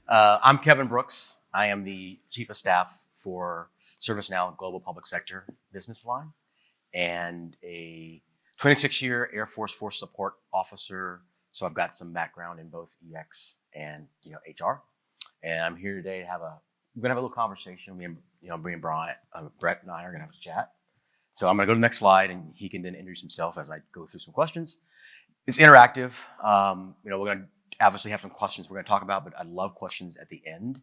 I'm Kevin Brooks. I am the Chief of Staff for ServiceNow Global Public Sector Business Line and a 26-year Air Force Support Officer. So I've got some background in both EX and HR. And I'm here today to we're gonna have a little conversation. Me and Brett and I are gonna have a chat. So I'm gonna go to the next slide, and he can then introduce himself as I go through some questions. It's interactive. We're gonna obviously have some questions we're gonna talk about, but I love questions at the end.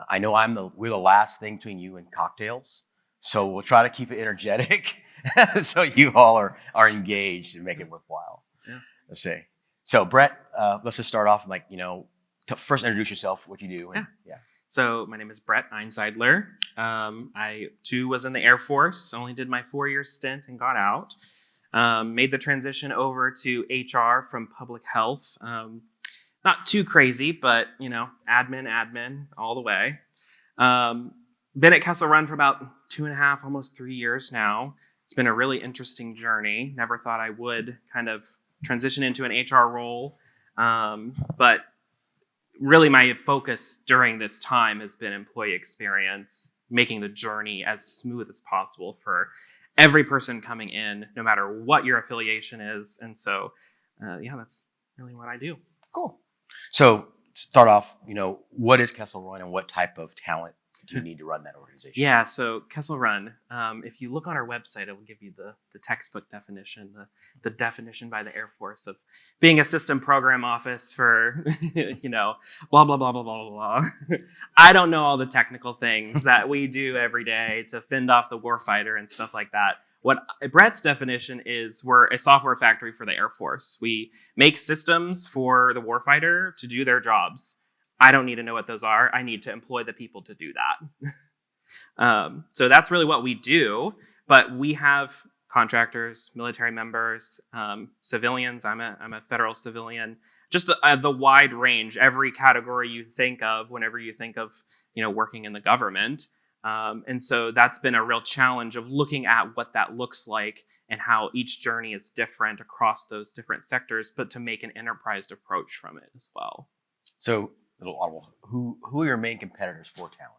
I know we're the last thing between you and cocktails, so we'll try to keep it energetic so you all are engaged and make it worthwhile. Yeah. Let's see. So Brett, let's just start off first introduce yourself, what you do. Yeah. So my name is Brett Einsidler. I too was in the Air Force, only did my 4-year stint and got out. Made the transition over to HR from public health. Not too crazy, but admin all the way. Been at Kessel for about 2.5, almost 3 years now. It's been a really interesting journey. Never thought I would kind of transition into an HR role. But really my focus during this time has been employee experience, making the journey as smooth as possible for every person coming in, no matter what your affiliation is. And so, that's really what I do. Cool. So start off, what is Kessel Run and what type of talent do you need to run that organization? Yeah, so Kessel Run, if you look on our website, it will give you the textbook definition, the definition by the Air Force of being a system program office for, blah, blah, blah, blah, blah, blah. I don't know all the technical things that we do every day to fend off the warfighter and stuff like that. What Brett's definition is, we're a software factory for the Air Force. We make systems for the warfighter to do their jobs. I don't need to know what those are. I need to employ the people to do that. So that's really what we do. But we have contractors, military members, civilians. I'm a federal civilian. Just the wide range, every category you think of whenever you think of working in the government. And so that's been a real challenge of looking at what that looks like and how each journey is different across those different sectors, but to make an enterprise approach from it as well. So, little audible. Who are your main competitors for talent?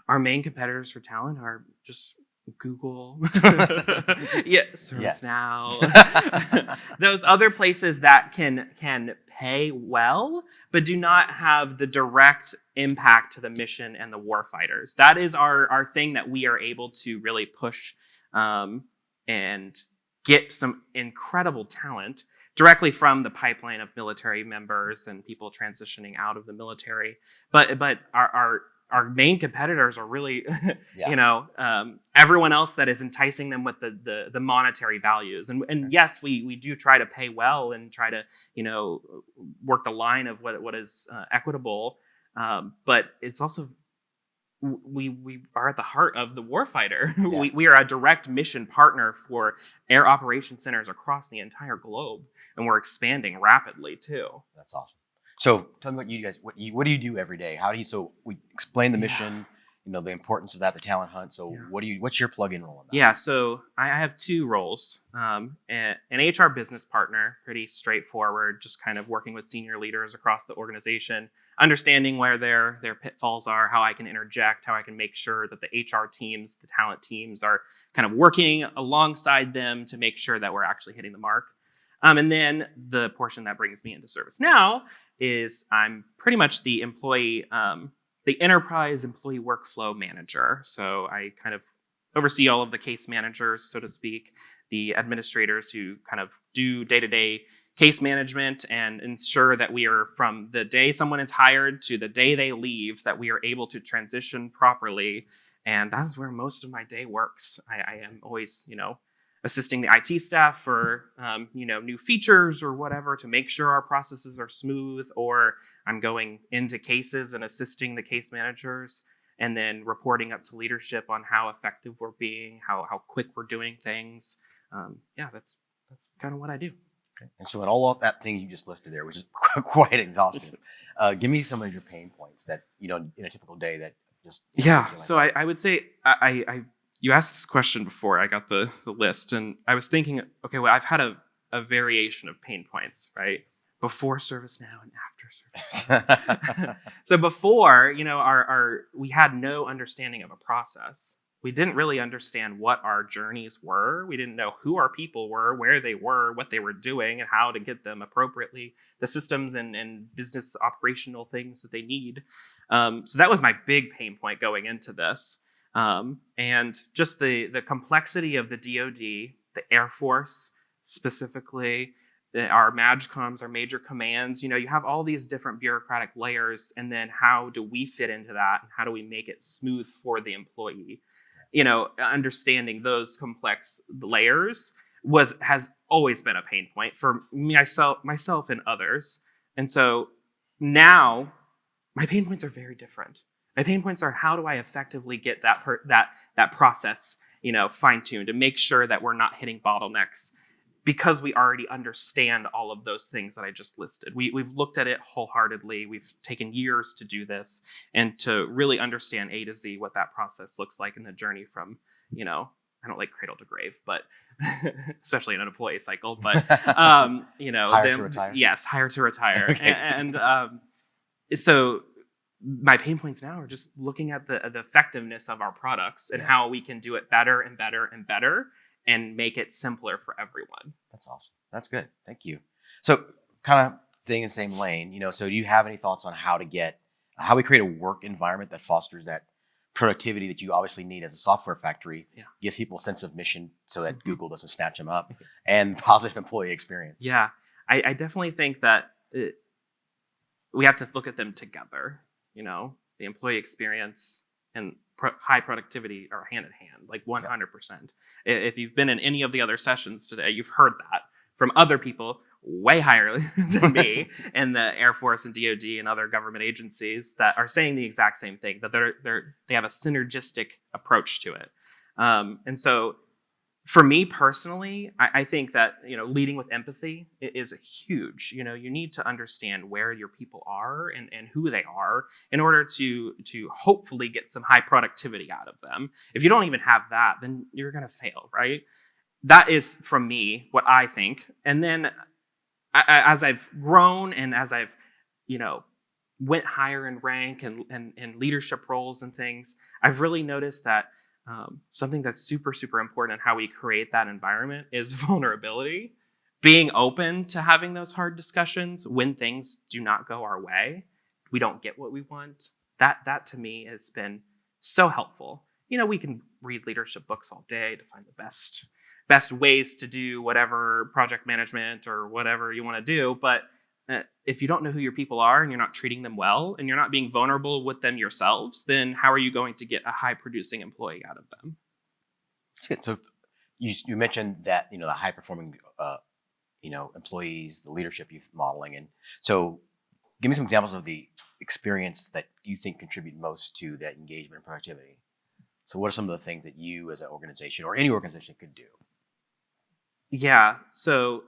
Our main competitors for talent are just Google, ServiceNow, those other places that can pay well, but do not have the direct impact to the mission and the warfighters. That is our thing that we are able to really push and get some incredible talent directly from the pipeline of military members and people transitioning out of the military. But our main competitors are really, everyone else that is enticing them with the monetary values. And yes, we do try to pay well and try to, work the line of what is equitable. But it's also, we are at the heart of the warfighter. Yeah. We are a direct mission partner for air operation centers across the entire globe. And we're expanding rapidly too. That's awesome. So tell me what do you do every day? We explain the mission, the importance of that, the talent hunt. So what's your plug-in role in that? Yeah, so I have 2 roles. An HR business partner, pretty straightforward, just kind of working with senior leaders across the organization, understanding where their pitfalls are, how I can interject, how I can make sure that the HR teams, the talent teams are kind of working alongside them to make sure that we're actually hitting the mark. And then the portion that brings me into ServiceNow is I'm pretty much the enterprise employee workflow manager. So I kind of oversee all of the case managers, so to speak, the administrators who kind of do day-to-day case management and ensure that we are, from the day someone is hired to the day they leave, that we are able to transition properly. And that's where most of my day works. I am always, assisting the IT staff for, new features or whatever to make sure our processes are smooth, or I'm going into cases and assisting the case managers and then reporting up to leadership on how effective we're being, how quick we're doing things. That's kind of what I do. Okay. And so in all of that thing you just listed there, which is quite exhaustive, give me some of your pain points that, in a typical day that just... So I would say you asked this question before I got the list, and I was thinking, okay, well, I've had a variation of pain points, right? before ServiceNow and after ServiceNow. So before, we had no understanding of a process. We didn't really understand what our journeys were. We didn't know who our people were, where they were, what they were doing, and how to get them appropriately, the systems and business operational things that they need. So that was my big pain point going into this. And just the complexity of the DoD, the Air Force specifically, our MAGCOMs, our major commands, you have all these different bureaucratic layers. And then how do we fit into that? And how do we make it smooth for the employee? Understanding those complex layers has always been a pain point for myself and others. And so now my pain points are very different. My pain points are, how do I effectively get that process, fine-tuned to make sure that we're not hitting bottlenecks, because we already understand all of those things that I just listed. We've looked at it wholeheartedly. We've taken years to do this and to really understand A to Z what that process looks like in the journey from, I don't like cradle to grave, but especially in an employee cycle, but, hire to retire. Yes, hire to retire. Okay. And so my pain points now are just looking at the effectiveness of our products and how we can do it better and better and better, and make it simpler for everyone. That's awesome. That's good. Thank you. So kind of staying in the same lane, so do you have any thoughts on how we create a work environment that fosters that productivity that you obviously need as a software factory, gives people a sense of mission so that Google doesn't snatch them up, and positive employee experience? Yeah, I definitely think that we have to look at them together. The employee experience and high productivity are hand in hand, like 100%. If you've been in any of the other sessions today, you've heard that from other people way higher than me in the Air Force and DoD and other government agencies that are saying the exact same thing, that they have a synergistic approach to it. And so for me personally, I think that, leading with empathy is huge. You need to understand where your people are and who they are in order to hopefully get some high productivity out of them. If you don't even have that, then you're going to fail, right? That is, from me, what I think. And then as I've grown and as I've, went higher in rank and leadership roles and things, I've really noticed that something that's super, super important in how we create that environment is vulnerability. Being open to having those hard discussions when things do not go our way, we don't get what we want. That to me has been so helpful. We can read leadership books all day to find the best ways to do whatever project management or whatever you want to do. But if you don't know who your people are and you're not treating them well and you're not being vulnerable with them yourselves, then how are you going to get a high producing employee out of them? That's good. So you mentioned that, the high performing, employees, the leadership you're modeling. And so give me some examples of the experience that you think contribute most to that engagement and productivity. So what are some of the things that you as an organization or any organization could do? Yeah. So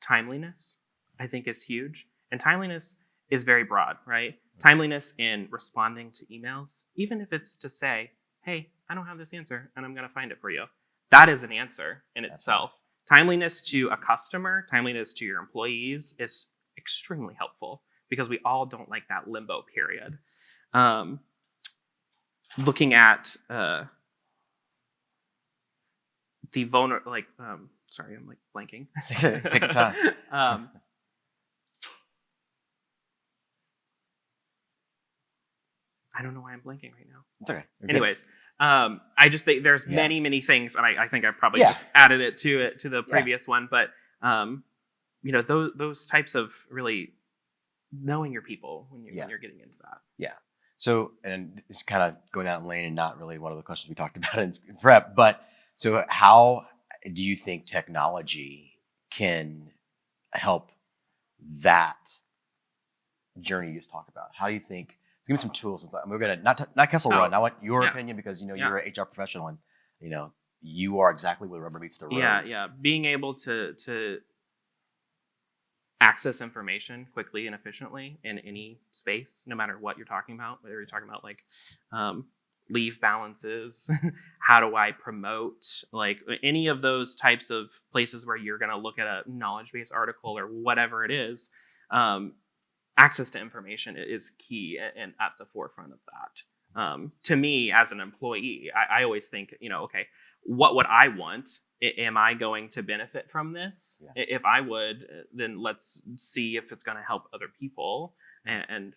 timeliness, I think, is huge. And timeliness is very broad, right? Timeliness in responding to emails, even if it's to say, hey, I don't have this answer and I'm going to find it for you. That is an answer in itself. Timeliness to a customer, timeliness to your employees is extremely helpful because we all don't like that limbo period. Looking at the sorry, I'm blanking. Take your time. I don't know why I'm blanking right now. It's okay. Anyways, I just think there's many things, and I think I probably just added it to the previous one. But those types of really knowing your people when you're getting into that. Yeah. So, and it's kind of going out in lane and not really one of the questions we talked about in prep. But so, how do you think technology can help that journey you just talked about? How do you think? Give me some tools. We're gonna not Kessel Run. I want your opinion because you're an HR professional and you are exactly where the rubber meets the road. Yeah. Being able to access information quickly and efficiently in any space, no matter what you're talking about. Whether you're talking about leave balances, how do I promote, any of those types of places where you're gonna look at a knowledge base article or whatever it is. access to information is key and at the forefront of that. To me, as an employee, I always think, okay, what would I want? Am I going to benefit from this? Yeah. If I would, then let's see if it's going to help other people. And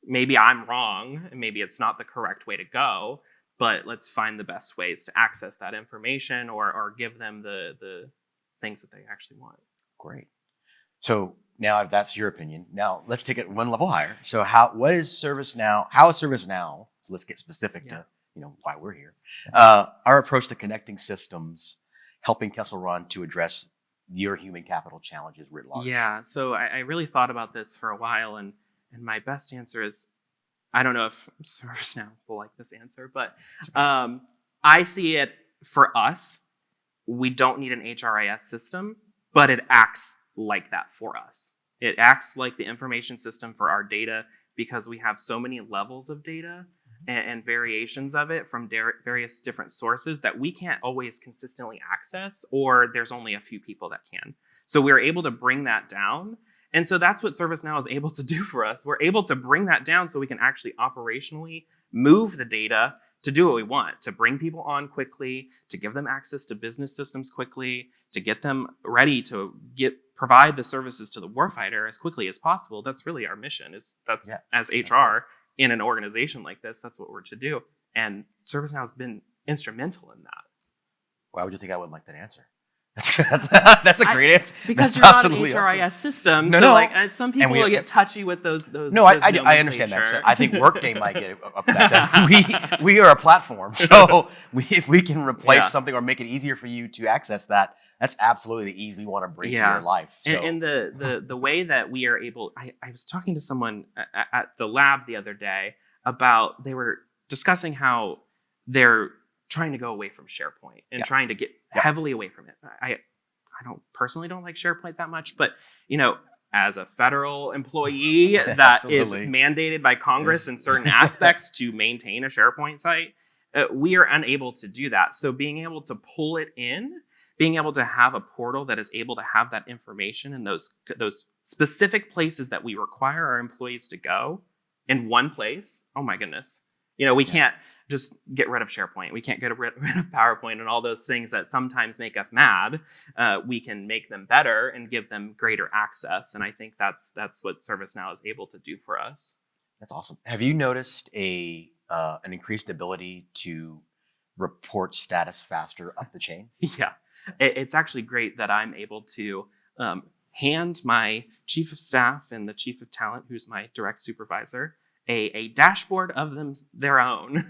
maybe I'm wrong, and maybe it's not the correct way to go, but let's find the best ways to access that information or give them the things that they actually want. Great. So now if that's your opinion, now let's take it one level higher. So what is ServiceNow? How is ServiceNow? So let's get specific to why we're here. Our approach to connecting systems, helping Kessel Run to address your human capital challenges writ large. Yeah. So I really thought about this for a while, and my best answer is, I don't know if ServiceNow will like this answer, but I see it for us. We don't need an HRIS system, but it acts like that for us. It acts like the information system for our data because we have so many levels of data and variations of it from various different sources that we can't always consistently access, or there's only a few people that can. So we're able to bring that down. And so that's what ServiceNow is able to do for us. We're able to bring that down so we can actually operationally move the data to do what we want, to bring people on quickly, to give them access to business systems quickly, to get them ready to provide the services to the warfighter as quickly as possible. That's really our mission. As HR in an organization like this, that's what we're to do. And ServiceNow has been instrumental in that. Why would you think I wouldn't like that answer? That's a great answer. Because that's you're not an HRIS awesome system. No, so no. like some people will get touchy with those. No, I understand that. So I think Workday might get upset. We are a platform, so if we can replace something or make it easier for you to access that, that's absolutely the ease we want to bring to your life. So. And the way that we are able, I was talking to someone at the lab the other day about, they were discussing how they're trying to go away from SharePoint and trying to get heavily away from it. I don't like SharePoint that much, but as a federal employee that is mandated by Congress in certain aspects to maintain a SharePoint site, we are unable to do that. So being able to pull it in, being able to have a portal that is able to have that information in those specific places that we require our employees to go in one place. Oh my goodness. We can't just get rid of SharePoint. We can't get rid of PowerPoint and all those things that sometimes make us mad. We can make them better and give them greater access. And I think that's what ServiceNow is able to do for us. That's awesome. Have you noticed an increased ability to report status faster up the chain? Yeah, it's actually great that I'm able to hand my chief of staff and the chief of talent, who's my direct supervisor, a dashboard of their own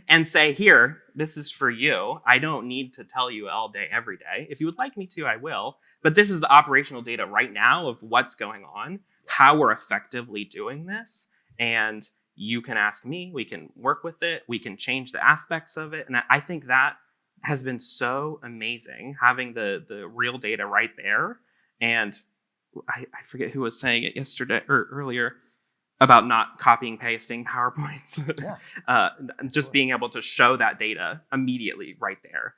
and say, here, this is for you. I don't need to tell you all day, every day. If you would like me to, I will. But this is the operational data right now of what's going on, how we're effectively doing this. And you can ask me, we can work with it, we can change the aspects of it. And I think that has been so amazing, having the real data right there. And I forget who was saying it yesterday or earlier, about not copying, pasting PowerPoints. Just being able to show that data immediately right there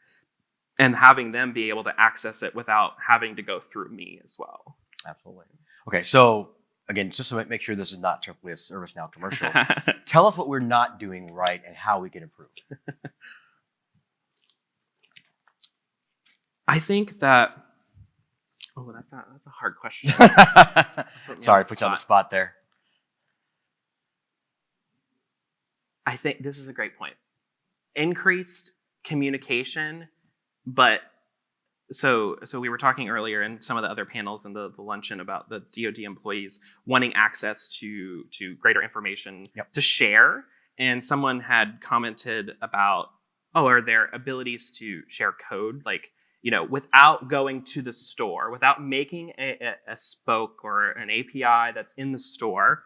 and having them be able to access it without having to go through me as well. Absolutely. Okay, so again, just to make sure this is not typically a ServiceNow commercial, tell us what we're not doing right and how we can improve. I think that, that's a hard question. Sorry, put you on the spot there. I think this is a great point. Increased communication, but so we were talking earlier in some of the other panels in the luncheon about the DoD employees wanting access to greater information to share. And someone had commented about, are there abilities to share code? Like, without going to the store, without making a spoke or an API that's in the store,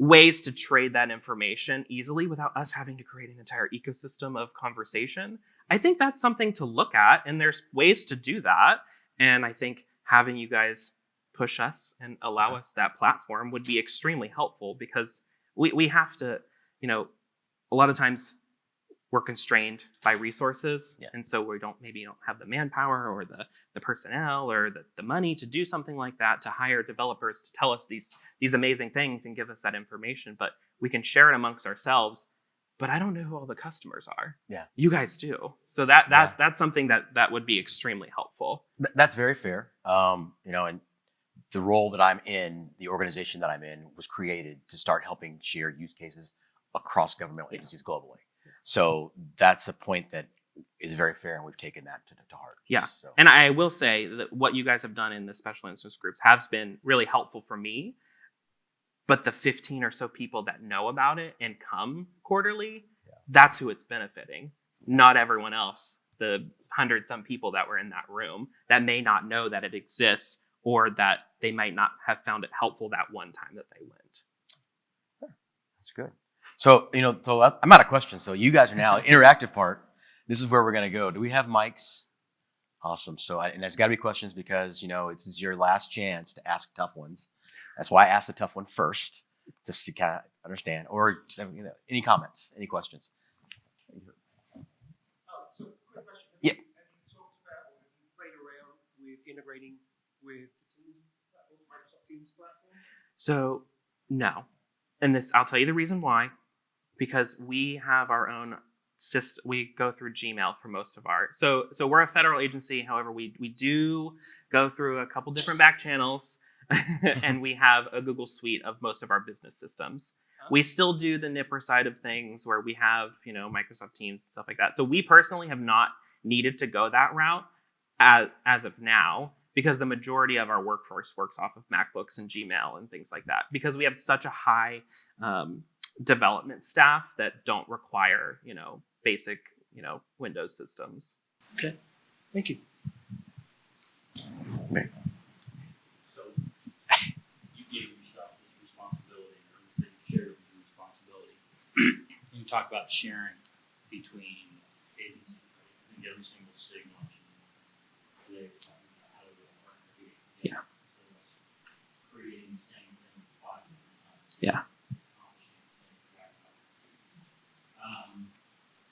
ways to trade that information easily without us having to create an entire ecosystem of conversation. I think that's something to look at, and there's ways to do that. And I think having you guys push us and allow us that platform would be extremely helpful, because we have to, a lot of times we're constrained by resources. Yeah. And so we don't have the manpower or the personnel or the money to do something like that, to hire developers to tell us these amazing things and give us that information. But we can share it amongst ourselves. But I don't know who all the customers are. Yeah. You guys do. So that's something that would be extremely helpful. That's very fair. And the role that I'm in, the organization that I'm in, was created to start helping share use cases across governmental agencies globally. So that's a point that is very fair, and we've taken that to heart. Yeah. So. And I will say that what you guys have done in the special interest groups has been really helpful for me. But the 15 or so people that know about it and come quarterly, that's who it's benefiting. Not everyone else, the 100-some people that were in that room that may not know that it exists, or that they might not have found it helpful that one time that they went. That's good. So, I'm out of questions. So you guys are now interactive part. This is where we're going to go. Do we have mics? Awesome. So, and there's got to be questions, because, this is your last chance to ask tough ones. That's why I asked the tough one first, just to kind of understand. Or any comments, any questions? So, quick question. Yeah. Have you talked about, or have you played around with integrating with Teams platform, Microsoft Teams platform? So, no. And I'll tell you the reason why. Because we have our own system. We go through Gmail for most of our. So we're a federal agency. However, we do go through a couple different back channels, and we have a Google Suite of most of our business systems. We still do the Nipper side of things, where we have Microsoft Teams and stuff like that. So we personally have not needed to go that route as of now, because the majority of our workforce works off of MacBooks and Gmail and things like that, because we have such a high development staff that don't require, basic, Windows systems. Okay, thank you. Okay. So you gave yourself this responsibility, or you said you shared the responsibility. And you talk about sharing between agencies, right? I think every single city launching today is talking about how to do it right. Yeah. Creating the same thing 5 different times. Yeah.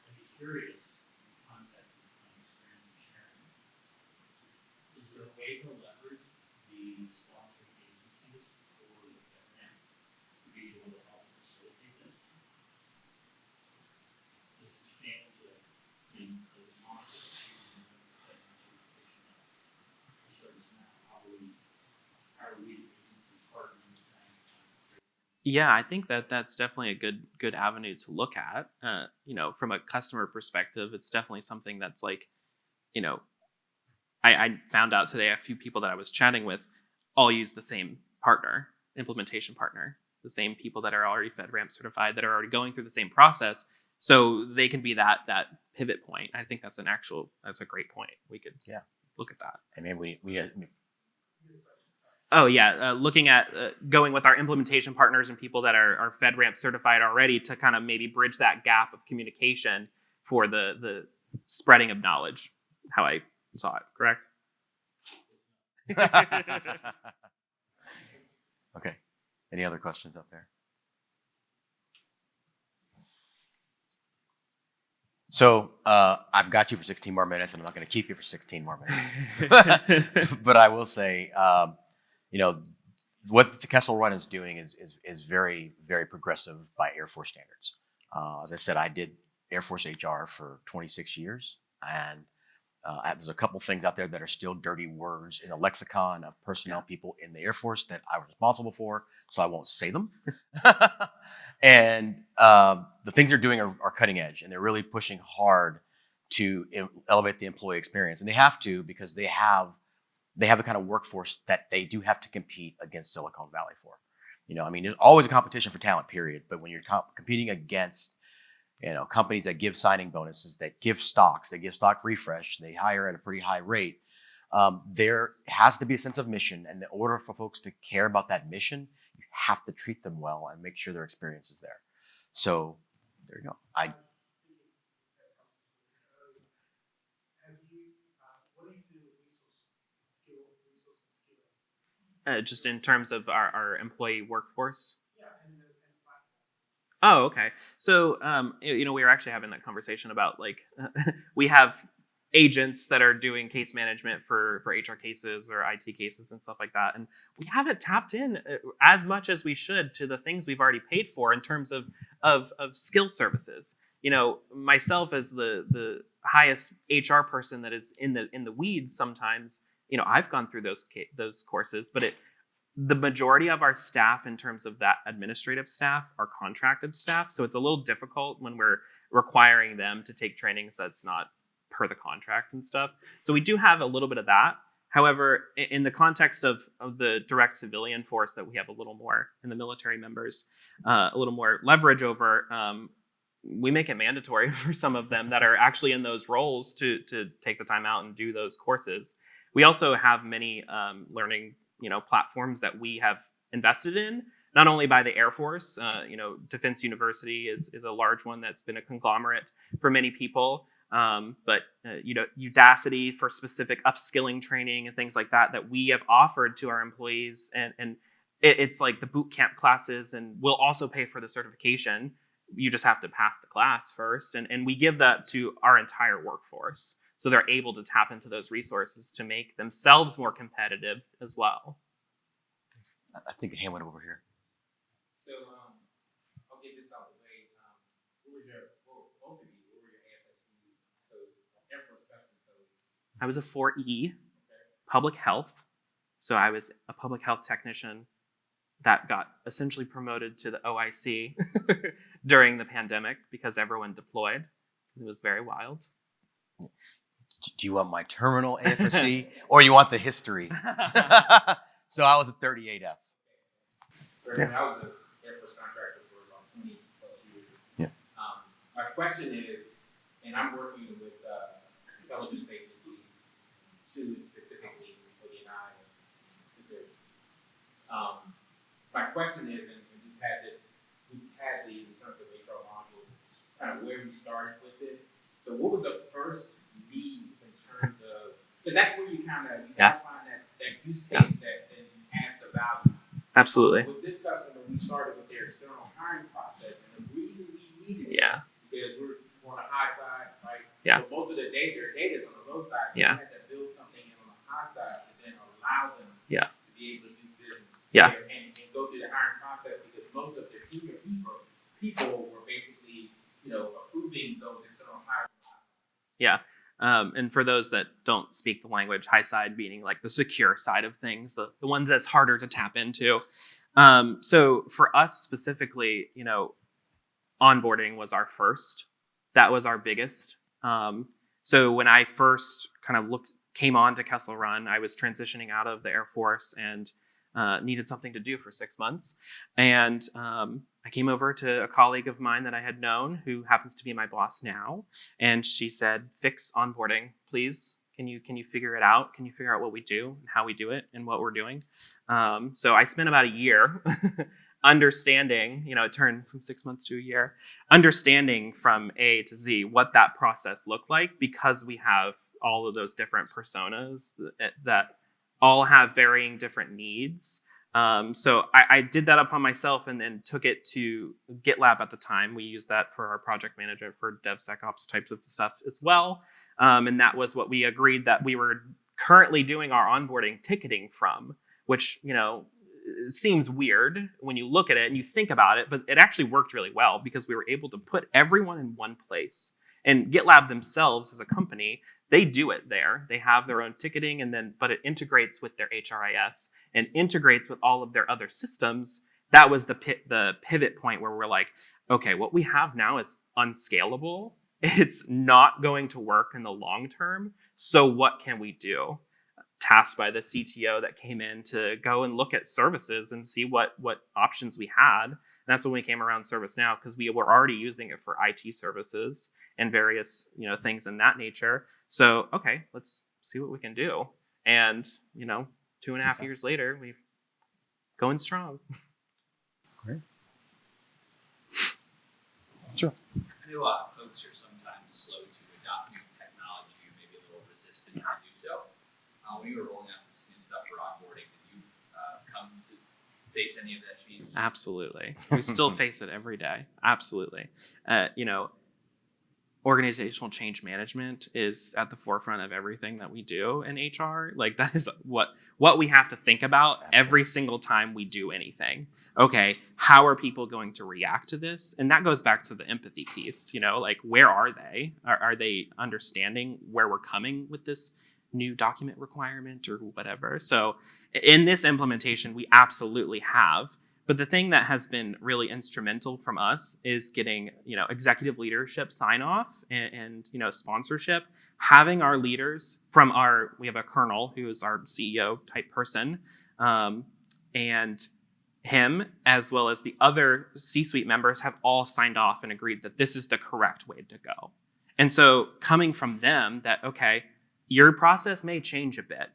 I'd be curious, in the context of experience and sharing, is there a way to leverage the sponsoring agencies or the FedNet to be able to help facilitate this? This exchange of the sponsors and the certification of ServiceNow. How are we the agencies partnering with them? Yeah, I think that's definitely a good avenue to look at. From a customer perspective, it's definitely something that's like, I found out today a few people that I was chatting with all use the same implementation partner, the same people that are already FedRAMP certified, that are already going through the same process, so they can be that pivot point. I think that's a great point. We could look at that. And maybe we Oh yeah, looking at going with our implementation partners and people that are FedRAMP certified already, to kind of maybe bridge that gap of communication for the spreading of knowledge. How I saw it, correct? Okay. Any other questions up there? So I've got you for 16 more minutes, and I'm not going to keep you for 16 more minutes. But I will say, what the Kessel run is doing is very, very progressive by Air Force standards. As I said, I did Air Force HR for 26 years, and there's a couple things out there that are still dirty words in a lexicon of personnel people in the Air Force that I was responsible for, so I won't say them. And the things they're doing are cutting edge, and they're really pushing hard to elevate the employee experience. And they have to, because they have the kind of workforce that they do have to compete against Silicon Valley for. There's always a competition for talent, period. But when you're competing against companies that give signing bonuses, that give stocks, they give stock refresh, they hire at a pretty high rate, there has to be a sense of mission. And in order for folks to care about that mission, you have to treat them well and make sure their experience is there. So there you go. Just in terms of our employee workforce. Oh, okay. So, we were actually having that conversation about like we have agents that are doing case management for HR cases or IT cases and stuff like that, and we haven't tapped in as much as we should to the things we've already paid for in terms of skill services. Myself as the highest HR person that is in the weeds sometimes. I've gone through those courses, but the majority of our staff in terms of that administrative staff are contracted staff. So it's a little difficult when we're requiring them to take trainings that's not per the contract and stuff. So we do have a little bit of that. However, in the context of the direct civilian force that we have a little more in the military members, a little more leverage over, we make it mandatory for some of them that are actually in those roles to take the time out and do those courses. We also have many learning platforms that we have invested in, not only by the Air Force. Defense University is a large one that's been a conglomerate for many people. But Udacity for specific upskilling training and things like that we have offered to our employees, and it's like the boot camp classes, and we'll also pay for the certification. You just have to pass the class first, and we give that to our entire workforce. So they're able to tap into those resources to make themselves more competitive as well. I think a hand went over here. So I'll get this out of the way. Both of you, what were your AFSC codes, Air Force Specialty codes? I was a 4E, public health. So I was a public health technician that got essentially promoted to the OIC during the pandemic because everyone deployed. It was very wild. Do you want my terminal AFSC or you want the history? So I was a 38F. Yeah. I was an Air Force contractor for about 20 plus years. Yeah. My question is, and I'm working with intelligence agency, two specifically for the United States. My question is, and we've had these in terms of HR modules, kind of where we started with it. So what was the first need in terms of, because that's where you kind of find that use case that adds the value. Absolutely. With this customer, we started with their external hiring process, and the reason we needed it, because we're on the high side, right? Yeah. But most of their data is on the low side, so we had to build something in on the high side to then allow them to be able to do business there and go through the hiring process, because most of their senior people were basically, approving those external hiring processes. Yeah. And for those that don't speak the language, high side meaning like the secure side of things, the ones that's harder to tap into. So for us specifically, onboarding was our first. That was our biggest. So when I first kind of came on to Kessel Run, I was transitioning out of the Air Force and needed something to do for 6 months. And I came over to a colleague of mine that I had known who happens to be my boss now. And she said, fix onboarding, please. Can you figure it out? Can you figure out what we do and how we do it and what we're doing? So I spent about a year understanding, it turned from 6 months to a year, understanding from A to Z what that process looked like, because we have all of those different personas that all have varying different needs. So I did that upon myself and then took it to GitLab at the time. We used that for our project management for DevSecOps types of stuff as well. And that was what we agreed that we were currently doing our onboarding ticketing from, which, seems weird when you look at it and you think about it, but it actually worked really well because we were able to put everyone in one place. And GitLab themselves as a company, they do it there. They have their own ticketing, but it integrates with their HRIS and integrates with all of their other systems. That was the pivot point where we're like, okay, what we have now is unscalable. It's not going to work in the long term. So what can we do? Tasked by the CTO that came in to go and look at services and see what options we had. And that's when we came around ServiceNow, because we were already using it for IT services and various things in that nature. So, okay, let's see what we can do. And, 2.5 years later, we're going strong. Great. Sure. I know folks are sometimes slow to adopt new technology, or maybe a little resistant to do so. When you were rolling out this new stuff for onboarding, did you come to face any of that change. Absolutely. We still face it every day. Absolutely. Organizational change management is at the forefront of everything that we do in HR. Like that is what we have to think about every single time we do anything. Okay, how are people going to react to this? And that goes back to the empathy piece, like where are they? Are they understanding where we're coming with this new document requirement or whatever? So in this implementation, we absolutely have. But the thing that has been really instrumental from us is getting, executive leadership sign off and sponsorship, having our leaders we have a colonel who is our CEO type person, and him, as well as the other C-suite members, have all signed off and agreed that this is the correct way to go. And so coming from them that, okay, your process may change a bit,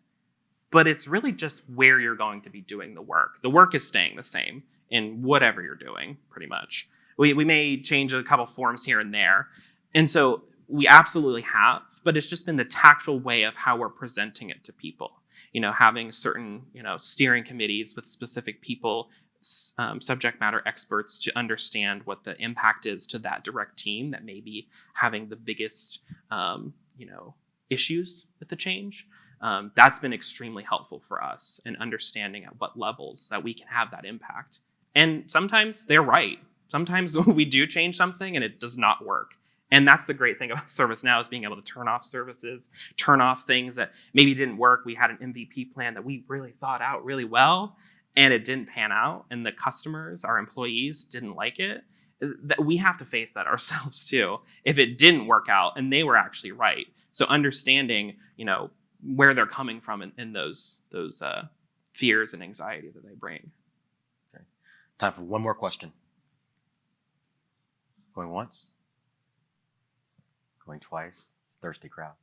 but it's really just where you're going to be doing the work. The work is staying the same in whatever you're doing, pretty much. We may change a couple forms here and there. And so we absolutely have, but it's just been the tactful way of how we're presenting it to people. Having certain, steering committees with specific people, subject matter experts to understand what the impact is to that direct team that may be having the biggest, issues with the change. That's been extremely helpful for us in understanding at what levels that we can have that impact. And sometimes they're right. Sometimes we do change something and it does not work. And that's the great thing about ServiceNow is being able to turn off services, turn off things that maybe didn't work. We had an MVP plan that we really thought out really well and it didn't pan out. And the customers, our employees didn't like it. That we have to face that ourselves too. If it didn't work out and they were actually right. So understanding, where they're coming from in those fears and anxiety that they bring. Okay. Time for one more question. Going once? Going twice? It's a thirsty crowd.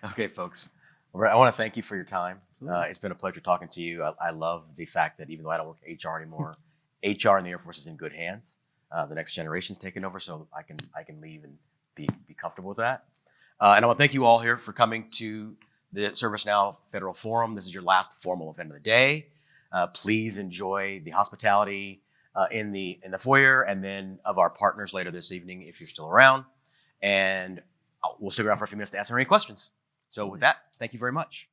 Okay, folks. I want to thank you for your time. It's been a pleasure talking to you. I love the fact that even though I don't work HR anymore, HR in the Air Force is in good hands. The next generation's taken over, so I can leave and be comfortable with that. And I want to thank you all here for coming to the ServiceNow Federal Forum. This is your last formal event of the day. Please enjoy the hospitality in the foyer and then of our partners later this evening if you're still around. And we'll stick around for a few minutes to answer any questions. So with that, thank you very much.